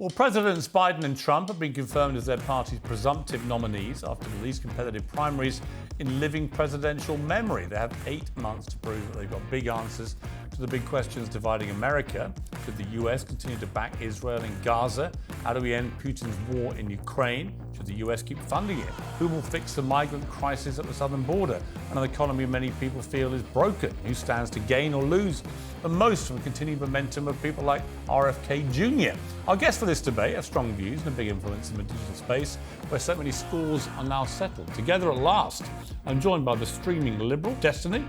Well, Presidents Biden and Trump have been confirmed as their party's presumptive nominees after the least competitive primaries in living presidential memory. They have 8 months to prove that they've got big answers to the big questions dividing America. Should the US continue to back Israel in Gaza? How do we end Putin's war in Ukraine? Should the US keep funding it? Who will fix the migrant crisis at the southern border? An economy many people feel is broken. Who stands to gain or lose the most from the continued momentum of people like RFK Jr.? Our guests for this debate have strong views and a big influence in the digital space, where so many scores are now settled. Together at last, I'm joined by the streaming liberal Destiny,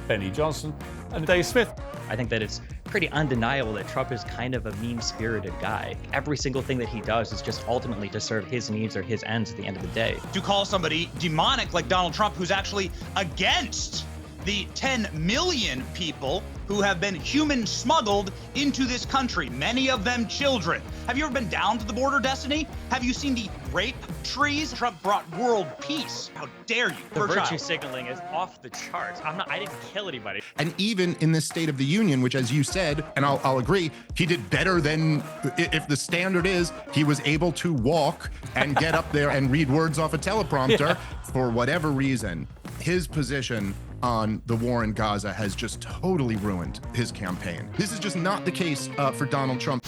Benny Johnson, and Dave Smith. I think that it's pretty undeniable that Trump is kind of a mean-spirited guy. Every single thing that he does is just ultimately to serve his needs or his ends at the end of the day. To call somebody demonic like Donald Trump, who's actually against the 10 million people who have been human smuggled into this country, many of them children. Have you ever been down to the border, Destiny? Have you seen the rape trees? Trump brought world peace. How dare you? The virtue signaling is off the charts. I didn't kill anybody. And even in this State of the Union, which, as you said, and I'll agree, he did better than, if the standard is he was able to walk and get up there and read words off a teleprompter. For whatever reason, his position on the war in Gaza has just totally ruined his campaign. This is just not the case for Donald Trump.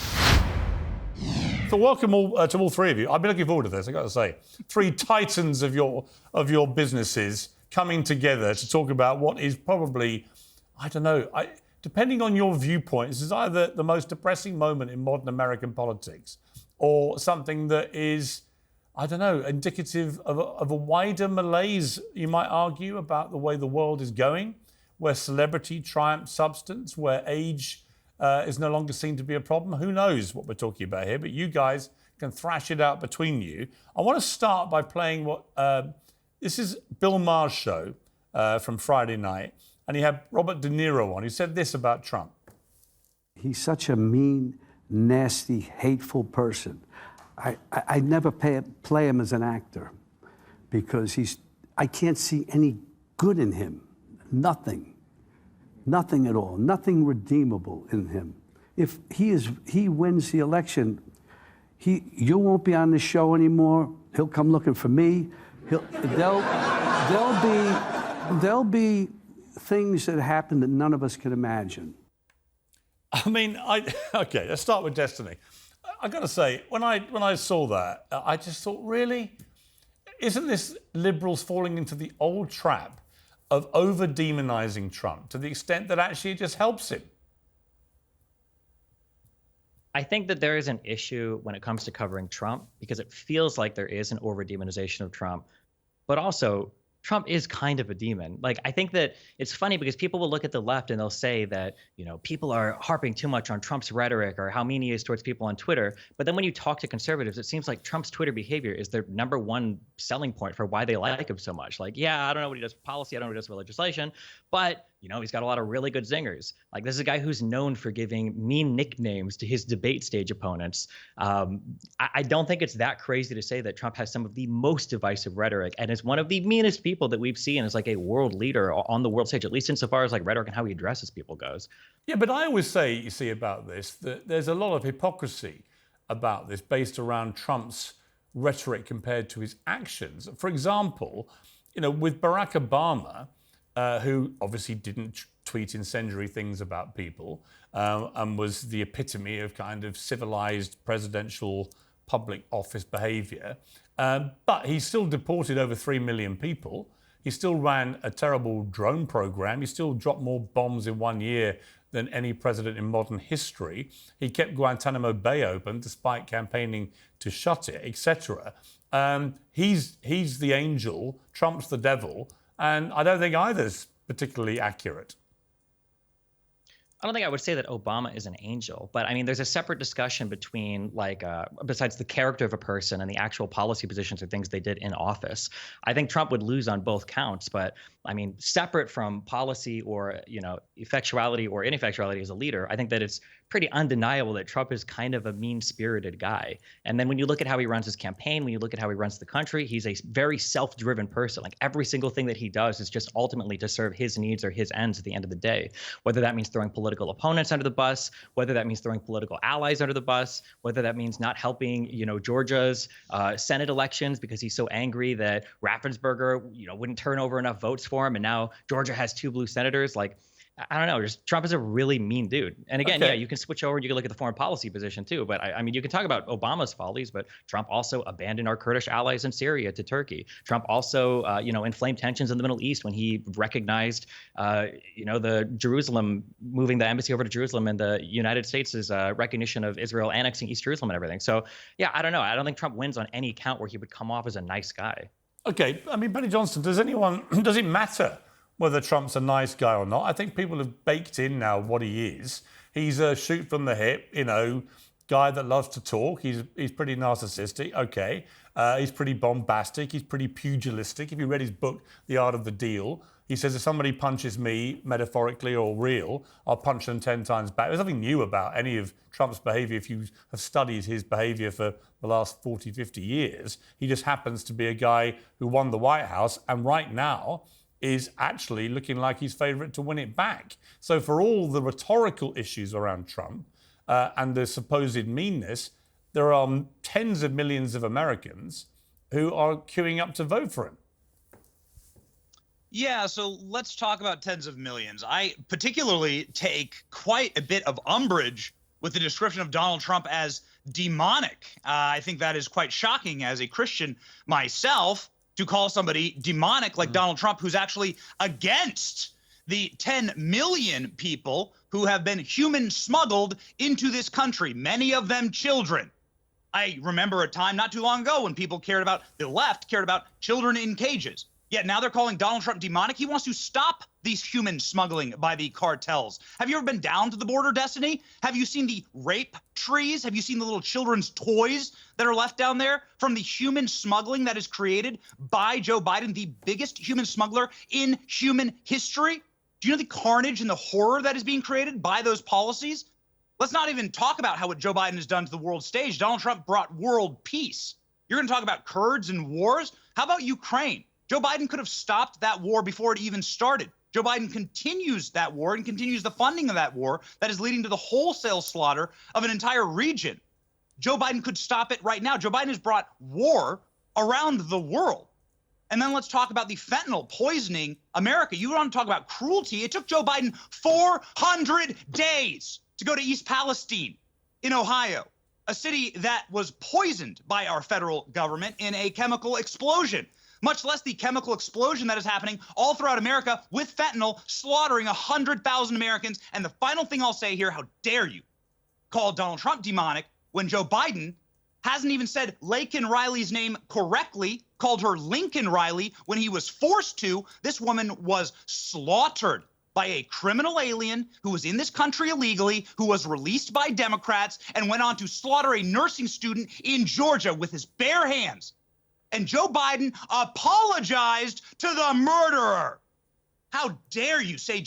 So welcome to all three of you. I've been looking forward to this, I've got to say. 3 titans of your businesses coming together to talk about what is probably, I don't know, depending on your viewpoint, this is either the most depressing moment in modern American politics or something that is, I don't know, indicative of a wider malaise, you might argue, about the way the world is going, where celebrity triumphs substance, where age is no longer seen to be a problem. Who knows what we're talking about here, but you guys can thrash it out between you. I want to start by playing this is Bill Maher's show from Friday night, and he had Robert De Niro on. He said this about Trump. He's such a mean, nasty, hateful person. I never play him as an actor because I can't see any good in him. Nothing at all. Nothing redeemable in him. If he wins the election, you won't be on the show anymore. He'll come looking for me. There'll be things that happen that none of us can imagine. I mean, okay, let's start with Destiny. I got to say, when I saw that, I just thought, really? Isn't this liberals falling into the old trap of over-demonizing Trump to the extent that actually it just helps him? I think that there is an issue when it comes to covering Trump because it feels like there is an over-demonization of Trump, but also Trump is kind of a demon. Like, I think that it's funny because people will look at the left and they'll say that, people are harping too much on Trump's rhetoric or how mean he is towards people on Twitter. But then when you talk to conservatives, it seems like Trump's Twitter behavior is their number one selling point for why they like him so much. Like, yeah, I don't know what he does for policy. I don't know what he does for legislation, but he's got a lot of really good zingers. Like, this is a guy who's known for giving mean nicknames to his debate stage opponents. I don't think it's that crazy to say that Trump has some of the most divisive rhetoric and is one of the meanest people that we've seen as like a world leader on the world stage, at least insofar as like rhetoric and how he addresses people goes. Yeah, but I always say, you see, about this, that there's a lot of hypocrisy about this based around Trump's rhetoric compared to his actions. For example, with Barack Obama, who obviously didn't tweet incendiary things about people and was the epitome of kind of civilized presidential public office behavior. But he still deported over 3 million people. He still ran a terrible drone program. He still dropped more bombs in 1 year than any president in modern history. He kept Guantanamo Bay open despite campaigning to shut it, etc. He's the angel, Trump's the devil. And I don't think either's particularly accurate. I don't think I would say that Obama is an angel, but I mean, there's a separate discussion between besides the character of a person and the actual policy positions or things they did in office. I think Trump would lose on both counts, but I mean, separate from policy or, effectuality or ineffectuality as a leader, I think that it's pretty undeniable that Trump is kind of a mean-spirited guy. And then when you look at how he runs his campaign, when you look at how he runs the country, he's a very self-driven person. Like every single thing that he does is just ultimately to serve his needs or his ends at the end of the day. Whether that means throwing political opponents under the bus, whether that means throwing political allies under the bus, whether that means not helping, Georgia's Senate elections because he's so angry that Raffensperger, wouldn't turn over enough votes for him, and now Georgia has 2 blue senators. Like, I don't know. Just Trump is a really mean dude. And again, yeah, you can switch over and you can look at the foreign policy position too. But I mean, you can talk about Obama's follies, but Trump also abandoned our Kurdish allies in Syria to Turkey. Trump also, inflamed tensions in the Middle East when he recognized, the Jerusalem, moving the embassy over to Jerusalem and the United States' recognition of Israel annexing East Jerusalem and everything. So, yeah, I don't know. I don't think Trump wins on any count where he would come off as a nice guy. Okay. I mean, Benny Johnson, does it matter whether Trump's a nice guy or not? I think people have baked in now what he is. He's a shoot from the hip, guy that loves to talk. He's pretty narcissistic. Okay. He's pretty bombastic. He's pretty pugilistic. If you read his book, The Art of the Deal, he says if somebody punches me, metaphorically or real, I'll punch them 10 times back. There's nothing new about any of Trump's behavior if you have studied his behavior for the last 40, 50 years. He just happens to be a guy who won the White House and right now is actually looking like he's favourite to win it back. So for all the rhetorical issues around Trump and the supposed meanness, there are tens of millions of Americans who are queuing up to vote for him. Yeah, so let's talk about tens of millions. I particularly take quite a bit of umbrage with the description of Donald Trump as demonic. I think that is quite shocking as a Christian myself, to call somebody demonic like Donald Trump, who's actually against the 10 million people who have been human smuggled into this country, many of them children. I remember a time not too long ago when the left cared about children in cages. Yet now they're calling Donald Trump demonic. He wants to stop these human smuggling by the cartels. Have you ever been down to the border, Destiny? Have you seen the rape trees? Have you seen the little children's toys that are left down there from the human smuggling that is created by Joe Biden, the biggest human smuggler in human history? Do you know the carnage and the horror that is being created by those policies? Let's not even talk about what Joe Biden has done to the world stage. Donald Trump brought world peace. You're going to talk about Kurds and wars? How about Ukraine? Joe Biden could have stopped that war before it even started. Joe Biden continues that war and continues the funding of that war that is leading to the wholesale slaughter of an entire region. Joe Biden could stop it right now. Joe Biden has brought war around the world. And then let's talk about the fentanyl poisoning America. You want to talk about cruelty? It took Joe Biden 400 days to go to East Palestine in Ohio, a city that was poisoned by our federal government in a chemical explosion. Much less the chemical explosion that is happening all throughout America with fentanyl slaughtering 100,000 Americans. And the final thing I'll say here, how dare you call Donald Trump demonic when Joe Biden hasn't even said Laken Riley's name correctly, called her Lincoln Riley when he was forced to. This woman was slaughtered by a criminal alien who was in this country illegally, who was released by Democrats and went on to slaughter a nursing student in Georgia with his bare hands. And Joe Biden apologized to the murderer. How dare you say,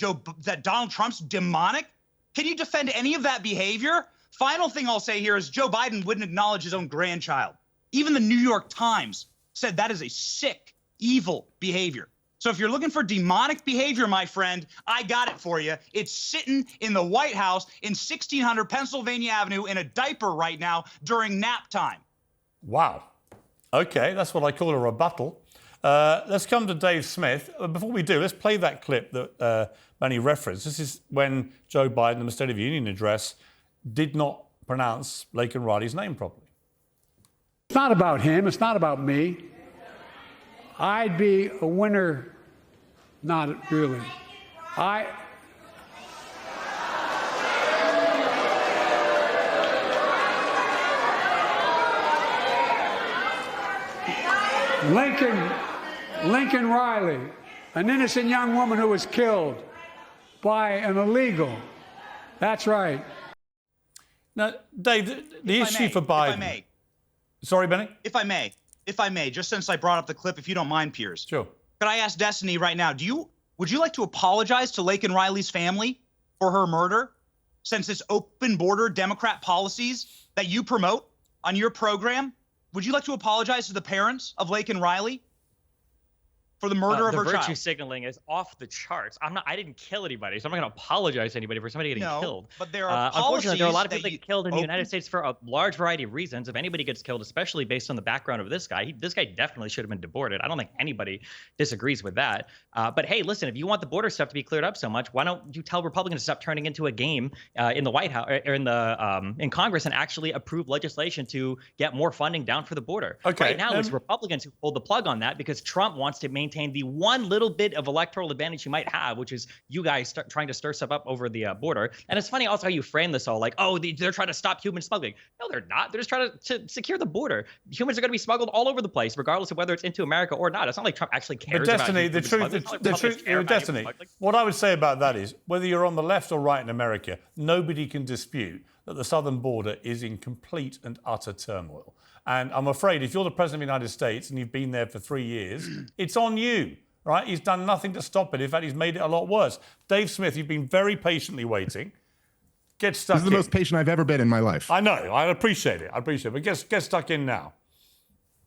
that Donald Trump's demonic? Can you defend any of that behavior? Final thing I'll say here is Joe Biden wouldn't acknowledge his own grandchild. Even the New York Times said that is a sick, evil behavior. So if you're looking for demonic behavior, my friend, I got it for you. It's sitting in the White House in 1600 Pennsylvania Avenue in a diaper right now during nap time. Wow. Okay, that's what I call a rebuttal. Let's come to Dave Smith. Before we do, let's play that clip that Benny referenced. This is when Joe Biden, in the State of the Union address, did not pronounce Laken Riley's name properly. It's not about him. It's not about me. I'd be a winner. Not really. Laken Riley, an innocent young woman who was killed by an illegal. That's right. Now, Dave, the issue for Biden. If I may. Sorry, Benny? If I may, just since I brought up the clip, if you don't mind, Piers. Sure. Could I ask Destiny right now, would you like to apologize to Laken Riley's family for her murder? since this open border Democrat policies that you promote on your program? Would you like to apologize to the parents of Laken Riley for the murder of her child? The virtue signaling is off the charts. I didn't kill anybody, so I'm not going to apologize to anybody for somebody getting killed. But there are unfortunately, there are a lot of people that get killed in the United States for a large variety of reasons. If anybody gets killed, especially based on the background of this guy, this guy definitely should have been deported. I don't think anybody disagrees with that. But hey, listen, if you want the border stuff to be cleared up so much, why don't you tell Republicans to stop turning into a game in the White House or in Congress and actually approve legislation to get more funding down for the border? Okay, right now, it's Republicans who pulled the plug on that because Trump wants to maintain the one little bit of electoral advantage you might have, which is you guys trying to stir stuff up over the border. And it's funny also how you frame this all like, oh, they're trying to stop human smuggling. No, they're not. They're just trying to secure the border. Humans are going to be smuggled all over the place, regardless of whether it's into America or not. It's not like Trump actually cares about Destiny, the truth, Destiny, what I would say about that is, whether you're on the left or right in America, nobody can dispute that the southern border is in complete and utter turmoil. And I'm afraid if you're the President of the United States and you've been there for 3 years, it's on you. Right? He's done nothing to stop it. In fact, he's made it a lot worse. Dave Smith, you've been very patiently waiting. Get stuck in. This is the most patient I've ever been in my life. I know. I appreciate it. But get stuck in now.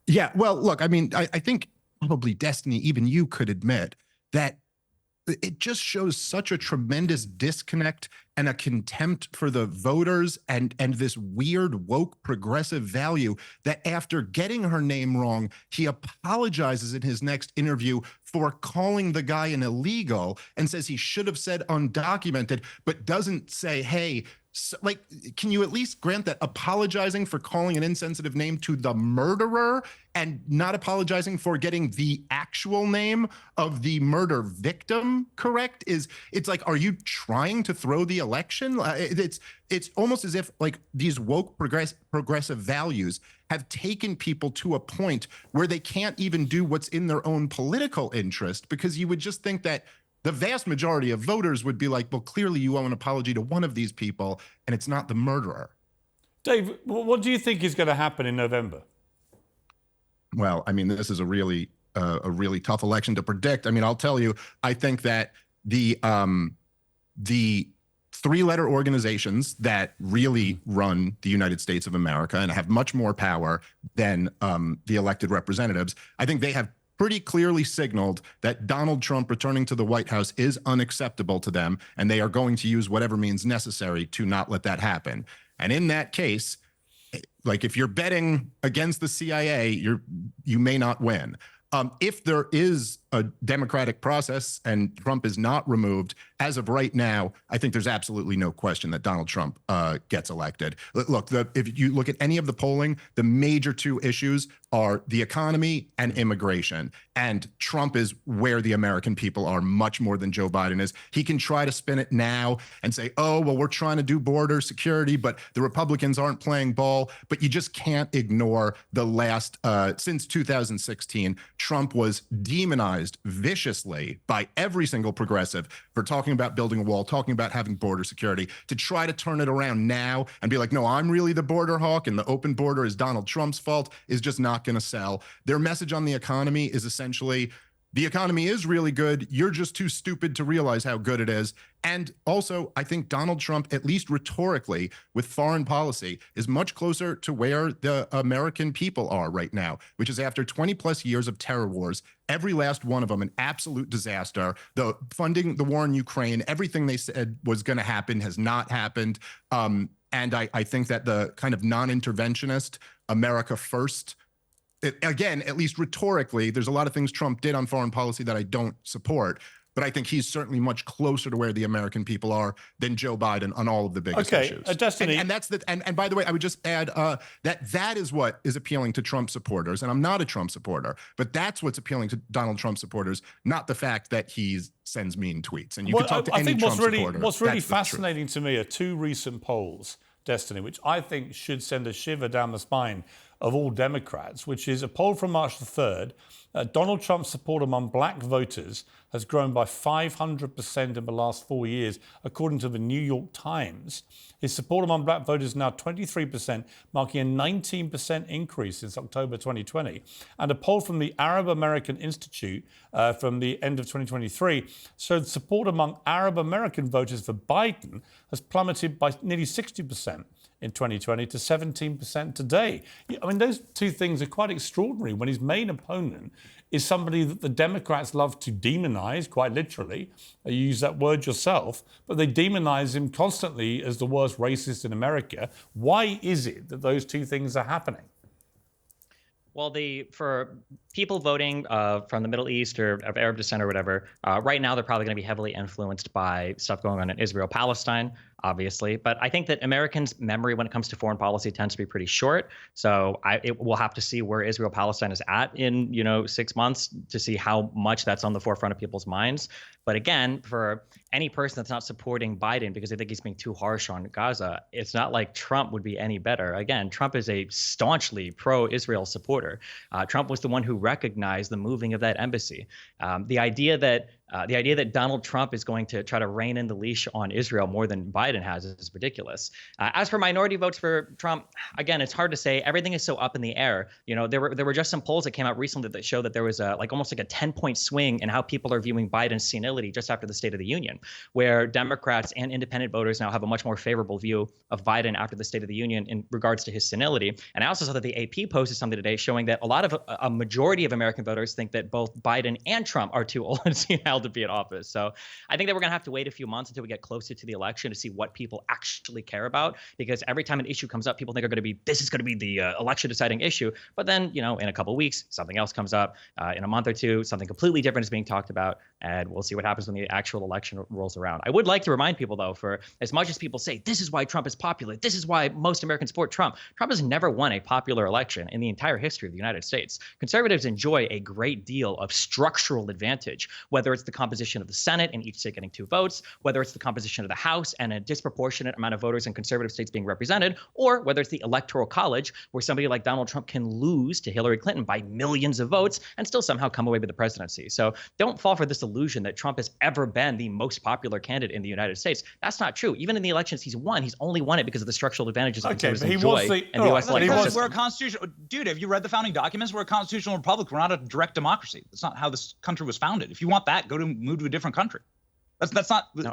Yeah. Well, look, I mean, I think probably Destiny, even you could admit that it just shows such a tremendous disconnect and a contempt for the voters and this weird woke progressive value that after getting her name wrong, he apologizes in his next interview for calling the guy an illegal and says he should have said undocumented, but doesn't say, hey, so, like, can you at least grant that apologizing for calling an insensitive name to the murderer and not apologizing for getting the actual name of the murder victim correct it's like, are you trying to throw the election? It's almost as if like these woke progressive values have taken people to a point where they can't even do what's in their own political interest, because you would just think that the vast majority of voters would be like, well, clearly you owe an apology to one of these people, and it's not the murderer. Dave, what do you think is going to happen in November? Well, I mean, this is a really tough election to predict. I mean, I'll tell you, I think that the three-letter organizations that really run the United States of America and have much more power than the elected representatives, I think they have pretty clearly signaled that Donald Trump returning to the White House is unacceptable to them, and they are going to use whatever means necessary to not let that happen. And in that case, like if you're betting against the CIA, you may not win. If there is a democratic process and Trump is not removed, as of right now, I think there's absolutely no question that Donald Trump gets elected. Look, if you look at any of the polling, the major two issues are the economy and immigration. And Trump is where the American people are much more than Joe Biden is. He can try to spin it now and say, oh, well, we're trying to do border security, but the Republicans aren't playing ball. But you just can't ignore the last, since 2016, Trump was demonized viciously by every single progressive for talking about building a wall, talking about having border security. To try to turn it around now and be like, no, I'm really the border hawk and the open border is Donald Trump's fault is just not going to sell. Their message on the economy is essentially, the economy is really good. You're just too stupid to realize how good it is. And also, I think Donald Trump, at least rhetorically, with foreign policy, is much closer to where the American people are right now, which is after 20 plus years of terror wars, every last one of them an absolute disaster. The funding the war in Ukraine, everything they said was going to happen has not happened. And I think that the kind of non-interventionist America first, again, at least rhetorically, there's a lot of things Trump did on foreign policy that I don't support, but I think he's certainly much closer to where the American people are than Joe Biden on all of the biggest issues. Destiny. And that's and by the way, I would just add that is what is appealing to Trump supporters. And I'm not a Trump supporter, but that's what's appealing to Donald Trump supporters, not the fact that he sends mean tweets. And you can talk to any Trump supporter. What's really fascinating to me are two recent polls, Destiny, which I think should send a shiver down the spine of all Democrats, which is a poll from March the 3rd. Donald Trump's support among black voters has grown by 500% in the last 4 years, according to the New York Times. His support among black voters is now 23%, marking a 19% increase since October 2020. And a poll from the Arab American Institute from the end of 2023 showed support among Arab American voters for Biden has plummeted by nearly 60% in 2020 to 17% today. I mean, those two things are quite extraordinary when his main opponent is somebody that the Democrats love to demonize, quite literally. You use that word yourself, but they demonize him constantly as the worst racist in America. Why is it that those two things are happening? Well, for people voting from the Middle East or of Arab descent or whatever, right now they're probably going to be heavily influenced by stuff going on in Israel-Palestine, obviously. But I think that Americans' memory when it comes to foreign policy tends to be pretty short. So we'll have to see where Israel-Palestine is at in 6 months to see how much that's on the forefront of people's minds. But again, for any person that's not supporting Biden because they think he's being too harsh on Gaza, it's not like Trump would be any better. Again, Trump is a staunchly pro-Israel supporter. Trump was the one who recognized the moving of that embassy. The idea that Donald Trump is going to try to rein in the leash on Israel more than Biden has is ridiculous. As for minority votes for Trump, again, it's hard to say. Everything is so up in the air. There were just some polls that came out recently that show that there was almost like a 10-point swing in how people are viewing Biden's senility just after the State of the Union, where Democrats and independent voters now have a much more favorable view of Biden after the State of the Union in regards to his senility. And I also saw that the AP posted something today showing that a majority of American voters think that both Biden and Trump are too old and senile to be in office. So I think that we're going to have to wait a few months until we get closer to the election to see what people actually care about, because every time an issue comes up, people think this is going to be the election deciding issue. But then, in a couple of weeks, something else comes up. In a month or two, something completely different is being talked about, and we'll see what happens when the actual election rolls around. I would like to remind people, though, for as much as people say, this is why Trump is popular, this is why most Americans support Trump, Trump has never won a popular election in the entire history of the United States. Conservatives enjoy a great deal of structural advantage, whether it's the composition of the Senate and each state getting 2 votes, whether it's the composition of the House and a disproportionate amount of voters in conservative states being represented, or whether it's the Electoral College, where somebody like Donald Trump can lose to Hillary Clinton by millions of votes and still somehow come away with the presidency. So don't fall for this illusion that Trump has ever been the most popular candidate in the United States. That's not true. Even in the elections he's won, he's only won it because of the structural advantages that conservatives enjoy in the U.S. electoral system. We're a constitutional dude. Have you read the founding documents? We're a constitutional republic. We're not a direct democracy. That's not how this country was founded. If you want that, move to a different country. That's not the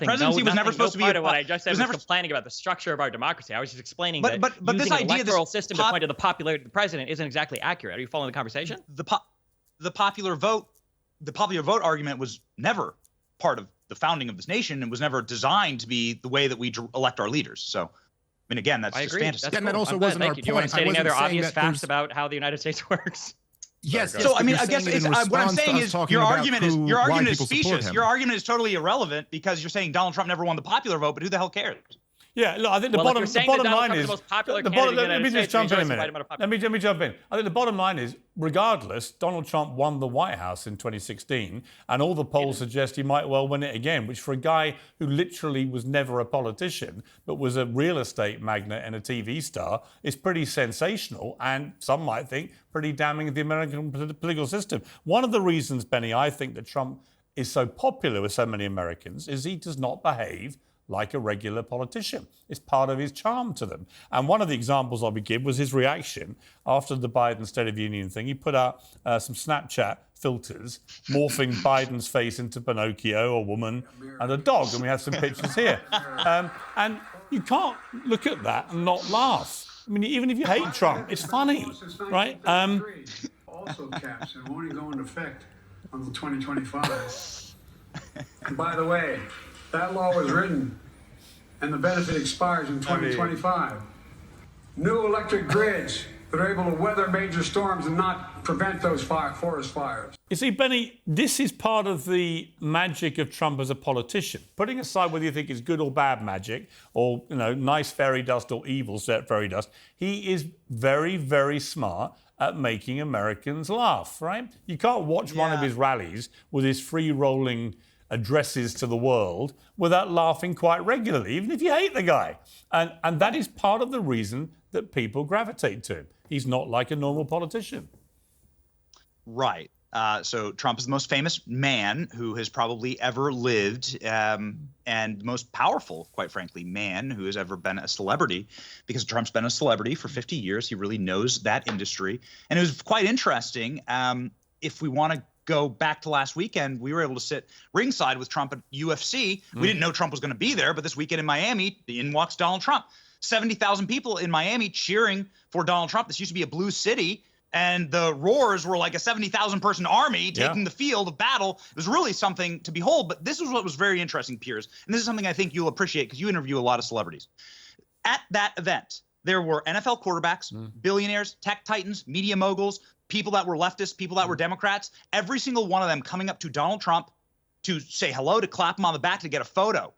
presidency was never supposed to be. What I just said was complaining about the structure of our democracy. I was just explaining that using this an idea, electoral system to point to the popularity of the president isn't exactly accurate. Are you following the conversation? The popular vote argument was never part of the founding of this nation and was never designed to be the way that we elect our leaders. So, I mean, again, that's just fantasy. And that also wasn't our point. Do you want to say any other obvious facts about how the United States works? Yes. So I mean, I guess what I'm saying is your argument is specious. Your argument is totally irrelevant because you're saying Donald Trump never won the popular vote, but who the hell cares? Yeah, look, I think the bottom line is let me just jump in a minute. Let me jump in. I think the bottom line is, regardless, Donald Trump won the White House in 2016, and all the polls suggest he might well win it again, which for a guy who literally was never a politician, but was a real estate magnate and a TV star, is pretty sensational, and some might think pretty damning of the American political system. One of the reasons, Benny, I think that Trump is so popular with so many Americans is he does not behave like a regular politician. It's part of his charm to them. And one of the examples I would give was his reaction after the Biden State of the Union thing. He put out some Snapchat filters, morphing Biden's face into Pinocchio, a woman, and a dog. And we have some pictures here. And you can't look at that and not laugh. I mean, even if you hate Trump, it's funny, right? Also caps and won't go into effect until 2025. And by the way, that law was written and the benefit expires in 2025. New electric grids that are able to weather major storms and not prevent those forest fires. You see, Benny, this is part of the magic of Trump as a politician. Putting aside whether you think it's good or bad magic, or nice fairy dust or evil fairy dust, he is very, very smart at making Americans laugh, right? You can't watch one of his rallies with his free-rolling addresses to the world without laughing quite regularly, even if you hate the guy. And that is part of the reason that people gravitate to him. He's not like a normal politician. Right. So Trump is the most famous man who has probably ever lived, and the most powerful, quite frankly, man who has ever been a celebrity, because Trump's been a celebrity for 50 years. He really knows that industry. And it was quite interesting. If we want to go back to last weekend, we were able to sit ringside with Trump at UFC. We didn't know Trump was going to be there, but this weekend in Miami, in walks Donald Trump. 70,000 people in Miami cheering for Donald Trump. This used to be a blue city. And the roars were like a 70,000 person army taking the field of battle. It was really something to behold. But this is what was very interesting, Piers. And this is something I think you'll appreciate because you interview a lot of celebrities. At that event, there were NFL quarterbacks, billionaires, tech titans, media moguls, people that were leftists, people that were Democrats, every single one of them coming up to Donald Trump to say hello, to clap him on the back, to get a photo.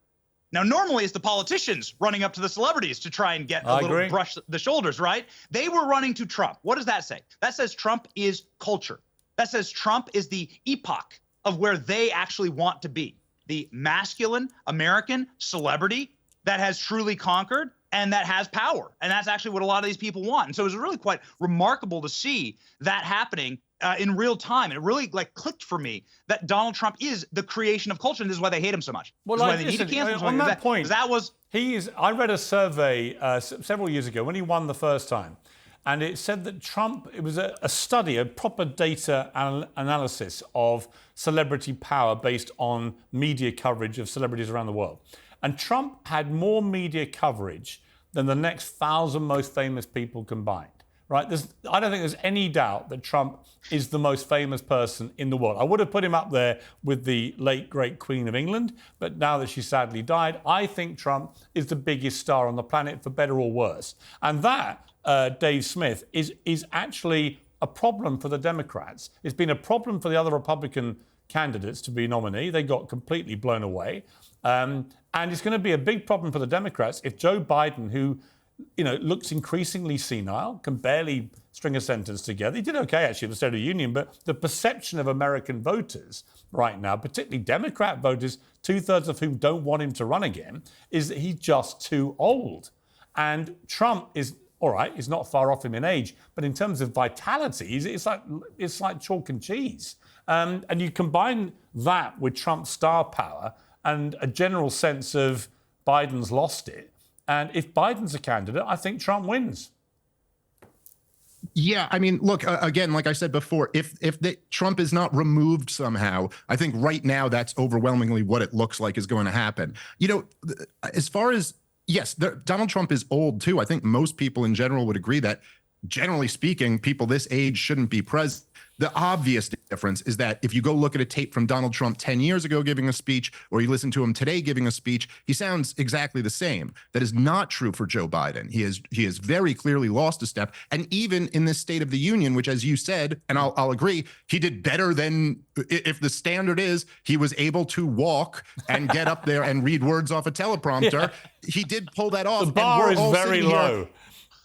Now, normally it's the politicians running up to the celebrities to try and get a little brush the shoulders, right? They were running to Trump. What does that say? That says Trump is culture. That says Trump is the epoch of where they actually want to be. The masculine American celebrity that has truly conquered and that has power. And that's actually what a lot of these people want. And so it was really quite remarkable to see that happening in real time. And it really clicked for me that Donald Trump is the creation of culture, and this is why they hate him so much. Well, why they need to cancel him. On that point, that was I read a survey several years ago when he won the first time, and it said that Trump, it was a study, a proper data analysis of celebrity power based on media coverage of celebrities around the world. And Trump had more media coverage than the next 1,000 most famous people combined. Right? I don't think there's any doubt that Trump is the most famous person in the world. I would have put him up there with the late, great Queen of England, but now that she sadly died, I think Trump is the biggest star on the planet, for better or worse. And that, Dave Smith, is actually a problem for the Democrats. It's been a problem for the other Republican candidates to be nominee. They got completely blown away. And it's going to be a big problem for the Democrats if Joe Biden, who looks increasingly senile, can barely string a sentence together. He did okay, actually, at the State of the Union, but the perception of American voters right now, particularly Democrat voters, 2/3 of whom don't want him to run again, is that he's just too old. And Trump is, all right, he's not far off him in age, but in terms of vitality, it's like chalk and cheese. And you combine that with Trump's star power and a general sense of Biden's lost it. And if Biden's a candidate, I think Trump wins. Yeah, I mean, look, again, like I said before, if Trump is not removed somehow, I think right now that's overwhelmingly what it looks like is going to happen. As far as, yes, Donald Trump is old too. I think most people in general would agree that, generally speaking, people this age shouldn't be president. The obvious difference is that if you go look at a tape from Donald Trump 10 years ago giving a speech, or you listen to him today giving a speech, he sounds exactly the same. That is not true for Joe Biden. He has very clearly lost a step. And even in this State of the Union, which, as you said, and I'll agree, he did better than, if the standard is he was able to walk and get up there and read words off a teleprompter, he did pull that off. The bar is very low.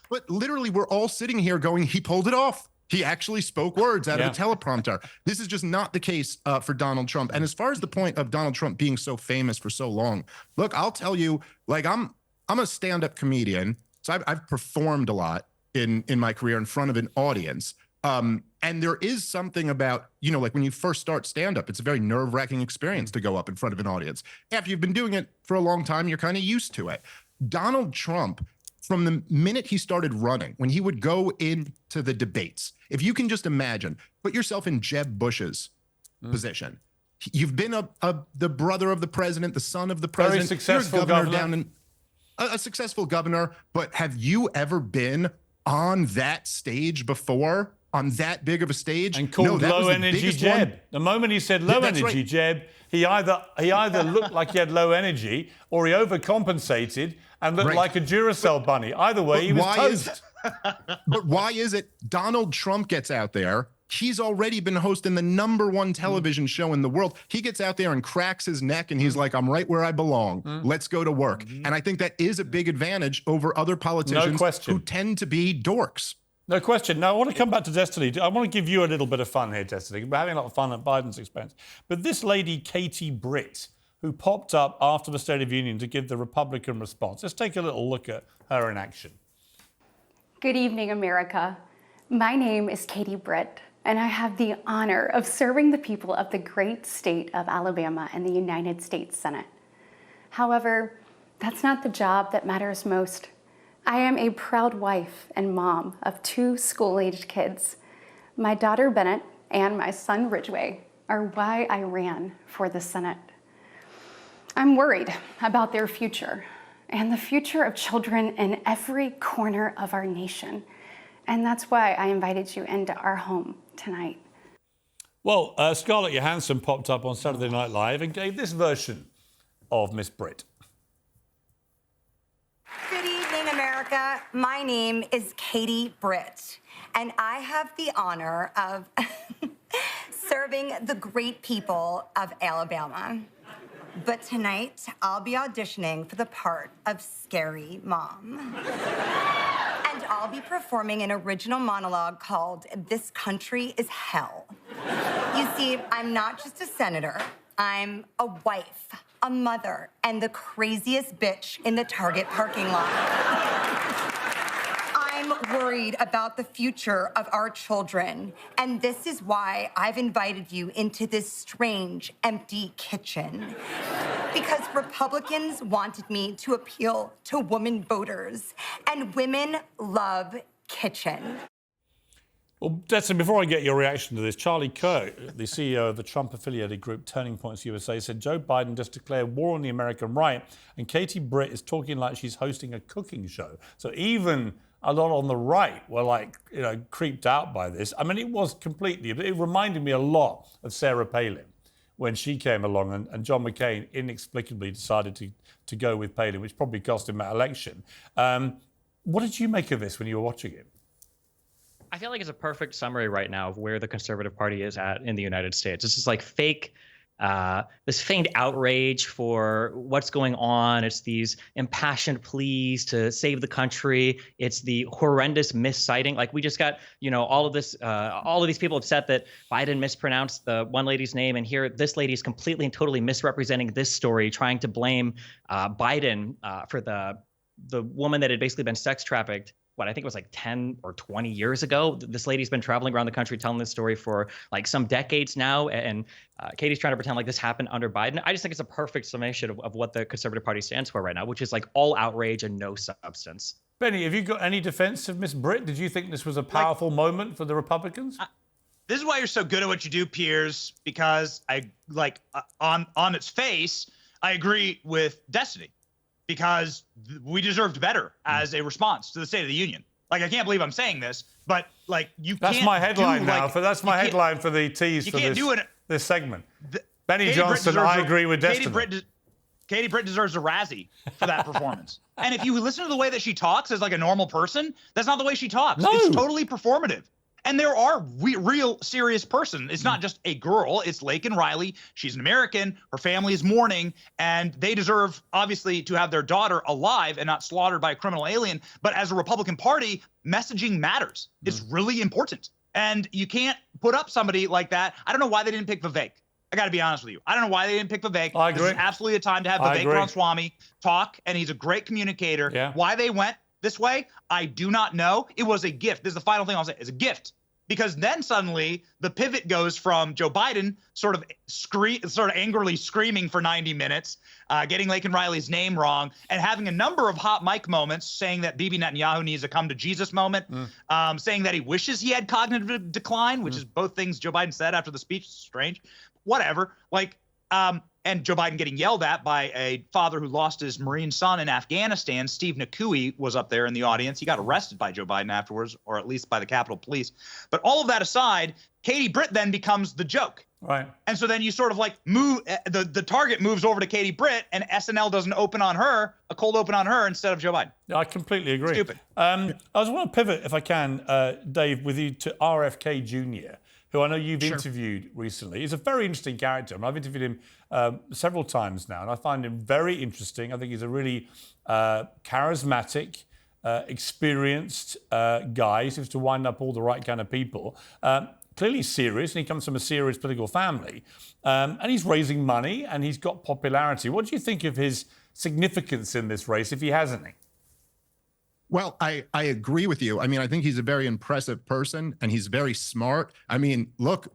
But literally, we're all sitting here going, he pulled it off. He actually spoke words out of a teleprompter. This is just not the case for Donald Trump. And as far as the point of Donald Trump being so famous for so long, look, I'll tell you, I'm a stand-up comedian, so I've performed a lot in my career in front of an audience. And there is something about, like when you first start stand-up, it's a very nerve-wracking experience to go up in front of an audience. After you've been doing it for a long time, you're kind of used to it. Donald Trump, from the minute he started running, when he would go into the debates, if you can just imagine, put yourself in Jeb Bush's position. You've been the brother of the president, the son of the president. Very successful governor. A successful governor, but have you ever been on that stage before? On that big of a stage? And called low energy Jeb. The moment he said low energy Jeb, he either looked like he had low energy, or he overcompensated and looked like a Duracell bunny. Either way, he was toast. But why is it Donald Trump gets out there? He's already been hosting the #1 television show in the world. He gets out there and cracks his neck and he's like, I'm right where I belong. Let's go to work. And I think that is a big advantage over other politicians who tend to be dorks. No question. Now, I want to come back to Destiny. I want to give you a little bit of fun here, Destiny. We're having a lot of fun at Biden's expense. But this lady, Katie Britt, who popped up after the State of the Union to give the Republican response. Let's take a little look at her in action. Good evening, America. My name is Katie Britt, and I have the honor of serving the people of the great state of Alabama in the United States Senate. However, that's not the job that matters most. I am a proud wife and mom of 2 school-aged kids. My daughter Bennett and my son Ridgway are why I ran for the Senate. I'm worried about their future and the future of children in every corner of our nation. And that's why I invited you into our home tonight. Well, Scarlett Johansson popped up on Saturday Night Live and gave this version of Miss Britt. Good evening, America. My name is Katie Britt, and I have the honor of serving the great people of Alabama. But tonight, I'll be auditioning for the part of Scary Mom. And I'll be performing an original monologue called This Country is Hell. You see, I'm not just a senator. I'm a wife, a mother, and the craziest bitch in the Target parking lot. I'm worried about the future of our children, and this is why I've invited you into this strange, empty kitchen. Because Republicans wanted me to appeal to women voters, and women love kitchen. Well, Detson, before I get your reaction to this, Charlie Kirk, the CEO of the Trump-affiliated group Turning Points USA, said Joe Biden just declared war on the American right, and Katie Britt is talking like she's hosting a cooking show. So even a lot on the right were creeped out by this. I mean, it was completely, it reminded me a lot of Sarah Palin when she came along and John McCain inexplicably decided to go with Palin, which probably cost him that election. What did you make of this when you were watching it? I feel like it's a perfect summary right now of where the Conservative Party is at in the United States. This is like fake, this feigned outrage for what's going on. It's these impassioned pleas to save the country. It's the horrendous misciting. Like we just got, all of these people upset that Biden mispronounced the one lady's name, and here this lady is completely and totally misrepresenting this story, trying to blame Biden for the woman that had basically been sex trafficked. I think it was like 10 or 20 years ago. This lady's been traveling around the country telling this story for like some decades now. And Katie's trying to pretend like this happened under Biden. I just think it's a perfect summation of what the Conservative Party stands for right now, which is like all outrage and no substance. Benny, have you got any defense of Miss Britt? Did you think this was a powerful moment for the Republicans? This is why you're so good at what you do, Piers, because on its face, I agree with Destiny. Because we deserved better as a response to the State of the Union. Like, I can't believe I'm saying this, but you can't. That's my headline now. That's my headline for the tease for this segment. Benny Johnson, I agree with Destiny. Katie Britt deserves a Razzie for that performance. And if you listen to the way that she talks as like a normal person, that's not the way she talks. No. It's totally performative. And there are real serious person. It's not just a girl. It's Laken Riley. She's an American. Her family is mourning, and they deserve, obviously, to have their daughter alive and not slaughtered by a criminal alien. But as a Republican Party, messaging matters. It's really important. And you can't put up somebody like that. I don't know why they didn't pick Vivek. I got to be honest with you. I don't know why they didn't pick Vivek. I agree. This is absolutely a time to have Vivek Ramaswamy talk, and he's a great communicator. Yeah. Why they went this way, I do not know. It was a gift. This is the final thing I'll say. It's a gift. Because then suddenly the pivot goes from Joe Biden sort of angrily screaming for 90 minutes, getting Laken Riley's name wrong, and having a number of hot mic moments saying that Bibi Netanyahu needs a come to Jesus moment, saying that he wishes he had cognitive decline, which is both things Joe Biden said after the speech. Strange. Whatever. And Joe Biden getting yelled at by a father who lost his Marine son in Afghanistan. Steve Nakui was up there in the audience. He got arrested by Joe Biden afterwards, or at least by the Capitol Police. But all of that aside, Katie Britt then becomes the joke. Right. And so then you sort of move, the target moves over to Katie Britt, and SNL doesn't open on her, a cold open on her instead of Joe Biden. Yeah, I completely agree. Stupid. I just want to pivot, if I can, Dave, with you to RFK Jr., who I know you've interviewed recently. He's a very interesting character. I've interviewed him several times now, and I find him very interesting. I think he's a really charismatic, experienced guy. He seems to wind up all the right kind of people. Clearly serious, and he comes from a serious political family. And he's raising money, and he's got popularity. What do you think of his significance in this race, if he has any? Well, I agree with you. I mean, I think he's a very impressive person and he's very smart. I mean, look,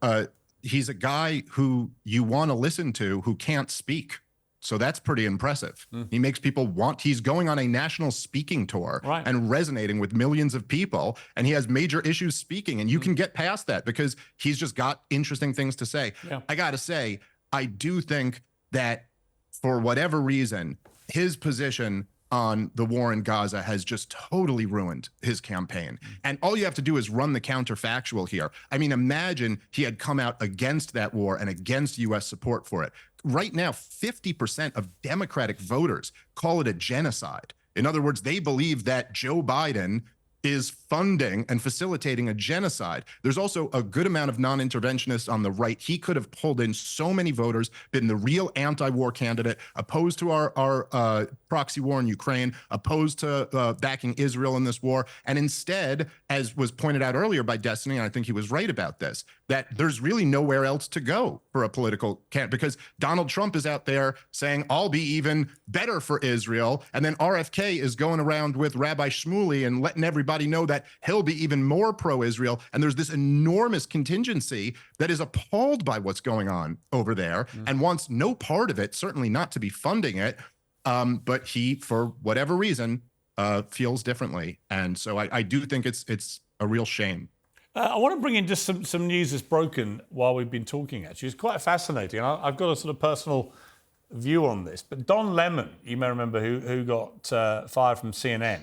he's a guy who you want to listen to who can't speak. So that's pretty impressive. He makes people he's going on a national speaking tour and resonating with millions of people. And he has major issues speaking. And you can get past that because he's just got interesting things to say. Yeah. I got to say, I do think that for whatever reason, his position on the war in Gaza has just totally ruined his campaign. And all you have to do is run the counterfactual here. I mean, imagine he had come out against that war and against U.S. support for it. Right now, 50% of Democratic voters call it a genocide. In other words, they believe that Joe Biden is funding and facilitating a genocide. There's also a good amount of non-interventionists on the right. He could have pulled in so many voters, been the real anti-war candidate, opposed to our proxy war in Ukraine, opposed to backing Israel in this war. And instead, as was pointed out earlier by Destiny, and I think he was right about this, that there's really nowhere else to go for a political candidate because Donald Trump is out there saying, I'll be even better for Israel. And then RFK is going around with Rabbi Shmuley and letting everybody know that he'll be even more pro-Israel. And there's this enormous contingency that is appalled by what's going on over there and wants no part of it, certainly not to be funding it. But he, for whatever reason, feels differently. And so I do think it's a real shame. I want to bring in just some news that's broken while we've been talking, actually. It's quite fascinating. I've got a sort of personal view on this. But Don Lemon, you may remember, who got fired from CNN.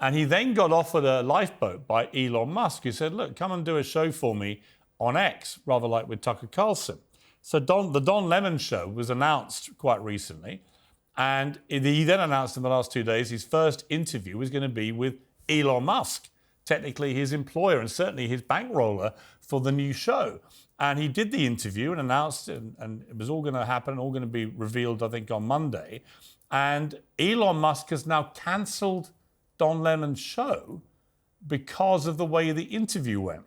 And he then got offered a lifeboat by Elon Musk, who said, look, come and do a show for me on X, rather like with Tucker Carlson. So the Don Lemon show was announced quite recently. And he then announced in the last 2 days his first interview was going to be with Elon Musk, technically his employer and certainly his bankroller for the new show. And he did the interview and announced it, and it was all going to happen, all going to be revealed, I think, on Monday. And Elon Musk has now cancelled Don Lemon's show because of the way the interview went,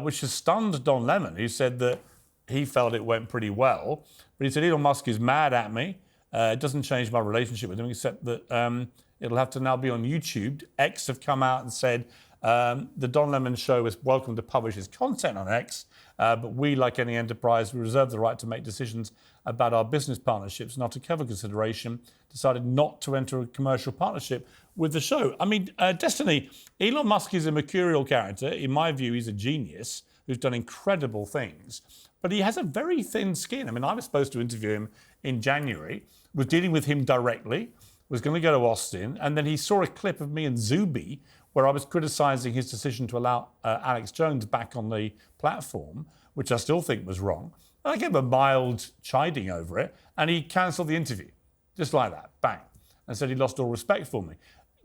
which has stunned Don Lemon, who said that he felt it went pretty well. But he said, Elon Musk is mad at me. It doesn't change my relationship with him, except that it'll have to now be on YouTube. X have come out and said the Don Lemon show is welcome to publish his content on X, but we, like any enterprise, we reserve the right to make decisions about our business partnerships, not to cover consideration, decided not to enter a commercial partnership with the show. I mean, Destiny, Elon Musk is a mercurial character. In my view, he's a genius who's done incredible things, but he has a very thin skin. I mean, I was supposed to interview him in January, was dealing with him directly, was going to go to Austin, and then he saw a clip of me and Zuby where I was criticising his decision to allow Alex Jones back on the platform, which I still think was wrong. And I gave him a mild chiding over it, and he cancelled the interview, just like that, bang, and said he lost all respect for me.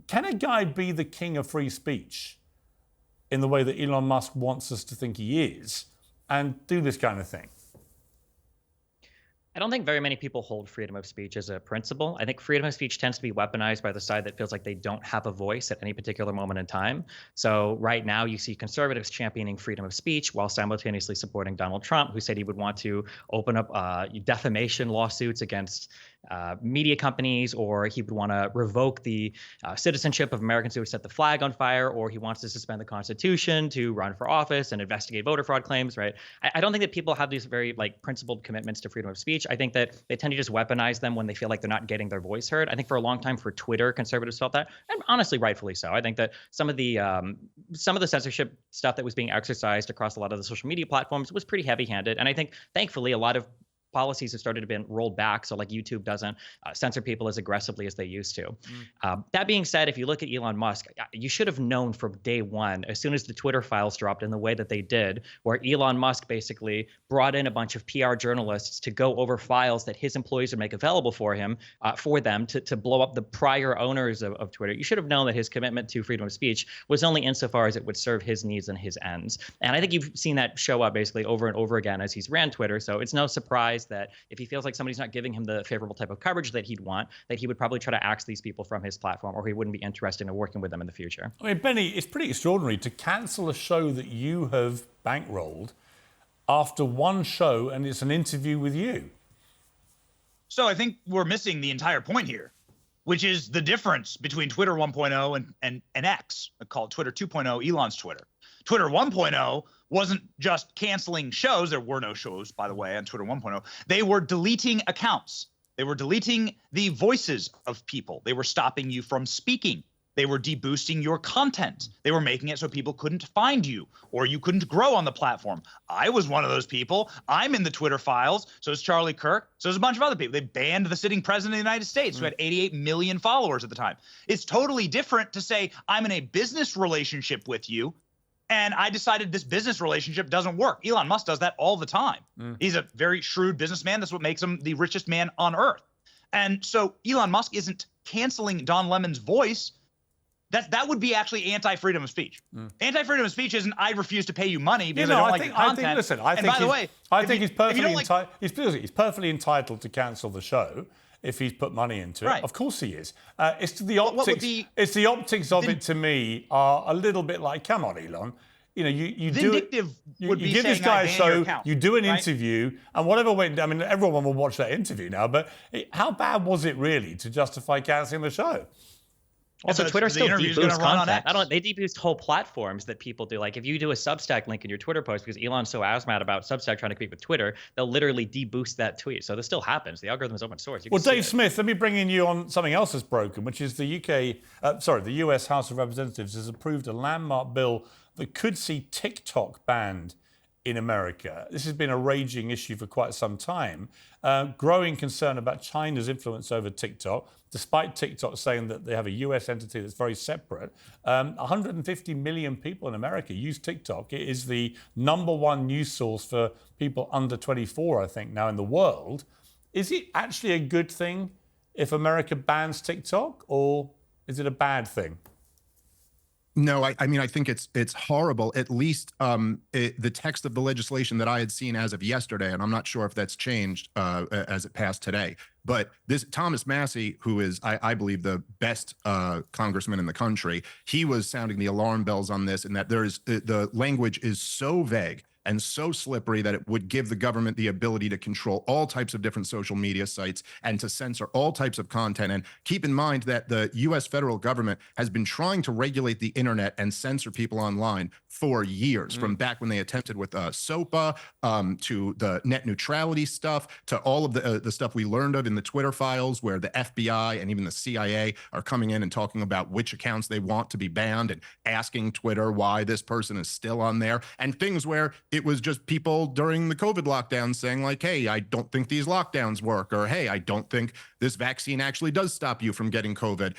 Can a guy be the king of free speech in the way that Elon Musk wants us to think he is and do this kind of thing? I don't think very many people hold freedom of speech as a principle. I think freedom of speech tends to be weaponized by the side that feels like they don't have a voice at any particular moment in time. So right now you see conservatives championing freedom of speech while simultaneously supporting Donald Trump, who said he would want to open up defamation lawsuits against media companies, or he would want to revoke the citizenship of Americans who would set the flag on fire, or he wants to suspend the Constitution to run for office and investigate voter fraud claims, right? I don't think that people have these very principled commitments to freedom of speech. I think that they tend to just weaponize them when they feel like they're not getting their voice heard. I think for a long time for Twitter, conservatives felt that, and honestly, rightfully so. I think that some of the censorship stuff that was being exercised across a lot of the social media platforms was pretty heavy-handed, and I think thankfully a lot of policies have started to be rolled back, so like YouTube doesn't censor people as aggressively as they used to. That being said, if you look at Elon Musk, you should have known from day one, as soon as the Twitter files dropped in the way that they did, where Elon Musk basically brought in a bunch of PR journalists to go over files that his employees would make available for him, for them to blow up the prior owners of Twitter. You should have known that his commitment to freedom of speech was only insofar as it would serve his needs and his ends. And I think you've seen that show up basically over and over again as he's ran Twitter. So it's no surprise that if he feels like somebody's not giving him the favorable type of coverage that he'd want, that he would probably try to axe these people from his platform, or he wouldn't be interested in working with them in the future. I mean, Benny, it's pretty extraordinary to cancel a show that you have bankrolled after one show, and it's an interview with you. So I think we're missing the entire point here. which is the difference between Twitter 1.0 and X. I call it Twitter 2.0, Elon's Twitter. Twitter 1.0 wasn't just canceling shows. There were no shows, by the way, on Twitter 1.0. They were deleting accounts. They were deleting the voices of people. They were stopping you from speaking. They were deboosting your content. They were making it so people couldn't find you or you couldn't grow on the platform. I was one of those people. I'm in the Twitter files. So is Charlie Kirk. So is a bunch of other people. They banned the sitting president of the United States who had 88 million followers at the time. It's totally different to say I'm in a business relationship with you and I decided this business relationship doesn't work. Elon Musk does that all the time. He's a very shrewd businessman. That's what makes him the richest man on earth. And so Elon Musk isn't canceling Don Lemon's voice. That would be actually anti-freedom of speech. Anti-freedom of speech isn't I refuse to pay you money because I don't like your content. I think he's perfectly entitled to cancel the show if he's put money into it. Right. Of course he is. It's the optics. It's the optics of it to me are a little bit like, come on, Elon. You know, you do it. You give this guy a show. You do an interview, and whatever went. I mean, everyone will watch that interview now. But how bad was it really to justify canceling the show? Also, Twitter still deboosts content. They deboost whole platforms that people do. Like if you do a Substack link in your Twitter post because Elon's so mad about Substack trying to compete with Twitter, they'll literally deboost that tweet. So this still happens. The algorithm is open source. Well, Dave Smith, let me bring in you on something else that's broken, which is the US House of Representatives has approved a landmark bill that could see TikTok banned in America. This has been a raging issue for quite some time. Growing concern about China's influence over TikTok, despite TikTok saying that they have a US entity that's very separate. 150 million people in America use TikTok. It is the #1 news source for people under 24, I think, now in the world. Is it actually a good thing if America bans TikTok, or is it a bad thing? No, I mean, I think it's horrible. At least the text of the legislation that I had seen as of yesterday, and I'm not sure if that's changed as it passed today. But this Thomas Massie, who is, I believe, the best congressman in the country, he was sounding the alarm bells on this, and that the language is so vague and so slippery that it would give the government the ability to control all types of different social media sites and to censor all types of content. And keep in mind that the U.S. federal government has been trying to regulate the internet and censor people online for years, from back when they attempted with SOPA to the net neutrality stuff, to all of the stuff we learned of in the Twitter files, where the FBI and even the CIA are coming in and talking about which accounts they want to be banned and asking Twitter why this person is still on there, and things where it was just people during the COVID lockdown saying like, hey, I don't think these lockdowns work, or hey, I don't think this vaccine actually does stop you from getting COVID.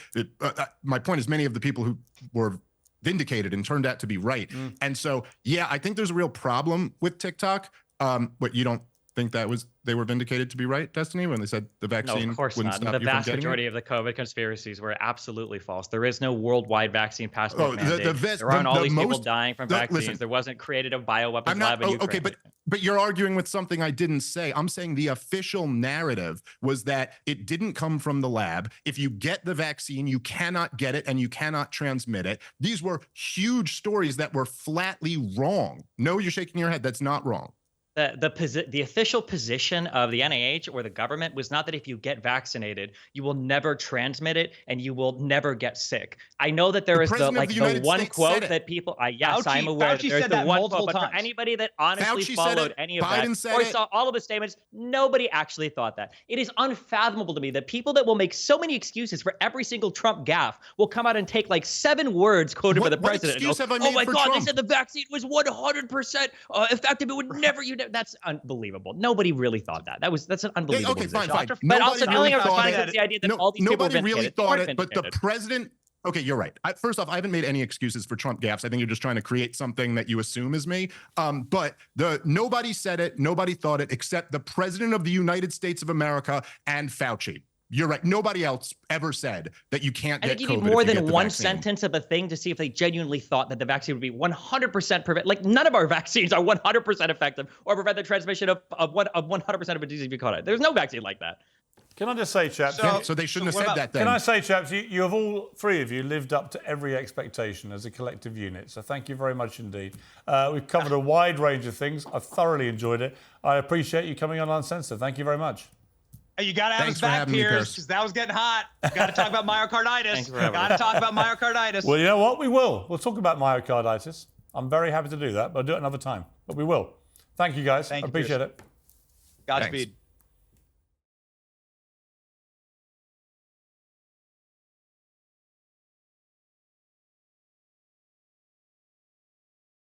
My point is, many of the people who were vindicated and turned out to be right. And so, yeah, I think there's a real problem with TikTok. But you don't think they were vindicated to be right, Destiny, when they said the vaccine no, of course wouldn't not. stop The you vast from getting majority it? of the COVID conspiracies were absolutely false. There is no worldwide vaccine passport mandate. There aren't all these people dying from vaccines. Listen, there wasn't created a bioweapons lab in Ukraine. Okay, but you're arguing with something I didn't say. I'm saying the official narrative was that it didn't come from the lab. If you get the vaccine, you cannot get it and you cannot transmit it. These were huge stories that were flatly wrong. No, you're shaking your head. That's not wrong. The official position of the NIH or the government was not that if you get vaccinated, you will never transmit it and you will never get sick. I know that there is the one quote that people. Yes, I'm aware. There's the one quote, but for anybody that honestly followed any of that or saw all of the statements, nobody actually thought that. It is unfathomable to me that people that will make so many excuses for every single Trump gaffe will come out and take like 7 words quoted by the president. What excuse have I made for Trump? They said the vaccine was 100% effective. It would never. That's unbelievable. Nobody really thought that. That's an unbelievable position. Fine. But also, the only thing I was finding was the idea that all these people nobody really thought it, but the president. Okay, you're right. First off, I haven't made any excuses for Trump gaffes. I think you're just trying to create something that you assume is me. But nobody said it, nobody thought it, except the president of the United States of America and Fauci. You're right. Nobody else ever said that you can't get COVID. I think you need more than one sentence of a thing to see if they genuinely thought that the vaccine would be 100% prevent. Like none of our vaccines are 100% effective or prevent the transmission of 100% of a disease if you caught it. There's no vaccine like that. Can I just say, chaps? So they shouldn't have said that then. Can I say, chaps, you have all 3 of you lived up to every expectation as a collective unit. So thank you very much indeed. We've covered a wide range of things. I've thoroughly enjoyed it. I appreciate you coming on Uncensored. Thank you very much. Hey, you got to have Thanks us for back, having me, Piers, Piers. because that was getting hot. Got to talk about myocarditis. Thanks for having Got to talk about myocarditis. Well, you know what? We will. We'll talk about myocarditis. I'm very happy to do that, but I'll do it another time. But we will. Thank you, guys. Thank I you, appreciate Piers. it. Godspeed. Thanks.